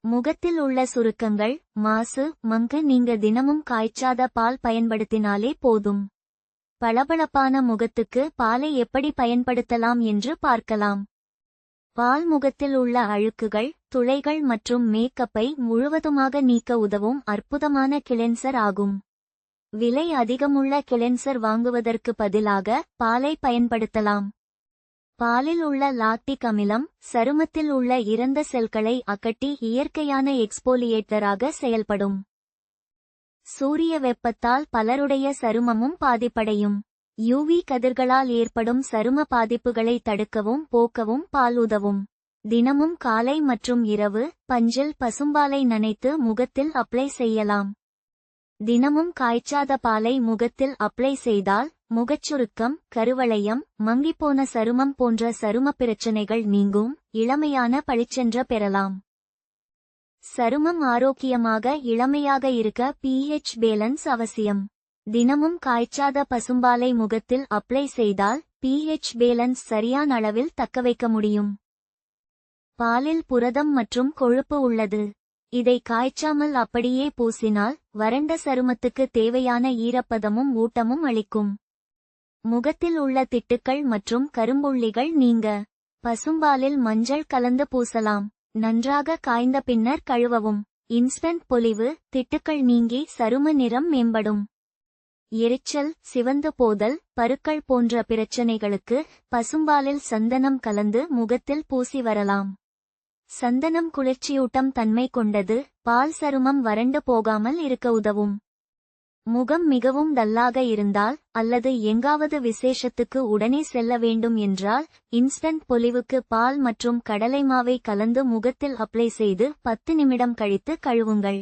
முகத்தில் உள்ள சுருக்கங்கள், மாசு, மங்கு நீங்க தினமும் காய்ச்சாத பால் பயன்படுத்தினாலே போதும். பளபளப்பான முகத்துக்கு பாலை எப்படி பயன்படுத்தலாம் என்று பார்க்கலாம். பால் முகத்தில் உள்ள அழுக்குகள், துளைகள் மற்றும் மேக்கப்பை முழுவதுமாக நீக்க உதவும் அற்புதமான கிளென்சர் ஆகும். விலை அதிகமுள்ள கிளென்சர் வாங்குவதற்கு பதிலாக பாலை பயன்படுத்தலாம். பாலில் உள்ள லாக்டிக் அமிலம் சருமத்தில் உள்ள இறந்த செல்களை அகற்றி இயற்கையான எக்ஸ்போலியேட்டராக செயல்படும். சூரிய வெப்பத்தால் பலருடைய சருமமும் பாதிப்படையும். யூவி கதிர்களால் ஏற்படும் சரும பாதிப்புகளை தடுக்கவும் போக்கவும் பால் உதவும். தினமும் காலை மற்றும் இரவு பஞ்சில் பசும்பாலை நனைத்து முகத்தில் அப்ளை செய்யலாம். தினமும் காய்ச்சாத பாலை முகத்தில் அப்ளை செய்தால் முகச்சுருக்கம், கருவளையம், மங்கிப்போன சருமம் போன்ற சருமப் பிரச்சனைகள் நீங்கும். இளமையான பளிச்சென்ற பெறலாம். சருமம் ஆரோக்கியமாக இளமையாக இருக்க pH பேலன்ஸ் அவசியம். தினமும் காய்ச்சாத பசும்பாலை முகத்தில் அப்ளை செய்தால் pH பேலன்ஸ் சரியான அளவில் தக்கவைக்க முடியும். பாலில் புரதம் மற்றும் கொழுப்பு உள்ளது. இதை காய்ச்சாமல் அப்படியே பூசினால் வறண்ட சருமத்துக்கு தேவையான ஈரப்பதமும் ஊட்டமும் அளிக்கும். முகத்தில் உள்ள திட்டுக்கள் மற்றும் கரும்புள்ளிகள் நீங்க பசும்பாலில் மஞ்சள் கலந்து பூசலாம். நன்றாக காய்ந்த பின்னர் கழுவவும். இன்ஸ்டன்ட் பொலிவு, திட்டுக்கள் நீங்கி சரும நிறம் மேம்படும். எரிச்சல், சிவந்து போதல், பருக்கள் போன்ற பிரச்சனைகளுக்கு பசும்பாலில் சந்தனம் கலந்து முகத்தில் பூசி வரலாம். சந்தனம் குளிர்ச்சியூட்டம் தன்மை கொண்டது. பால் சருமம் வறண்டு போகாமல் இருக்க உதவும். முகம் மிகவும் டல்லாக இருந்தால் அல்லது எங்காவது விசேஷத்துக்கு உடனே செல்ல வேண்டும் என்றால் இன்ஸ்டன்ட் பொலிவுக்கு பால் மற்றும் கடலை மாவை கலந்து முகத்தில் அப்ளை செய்து 10 நிமிடம் கழித்து கழுவுங்கள்.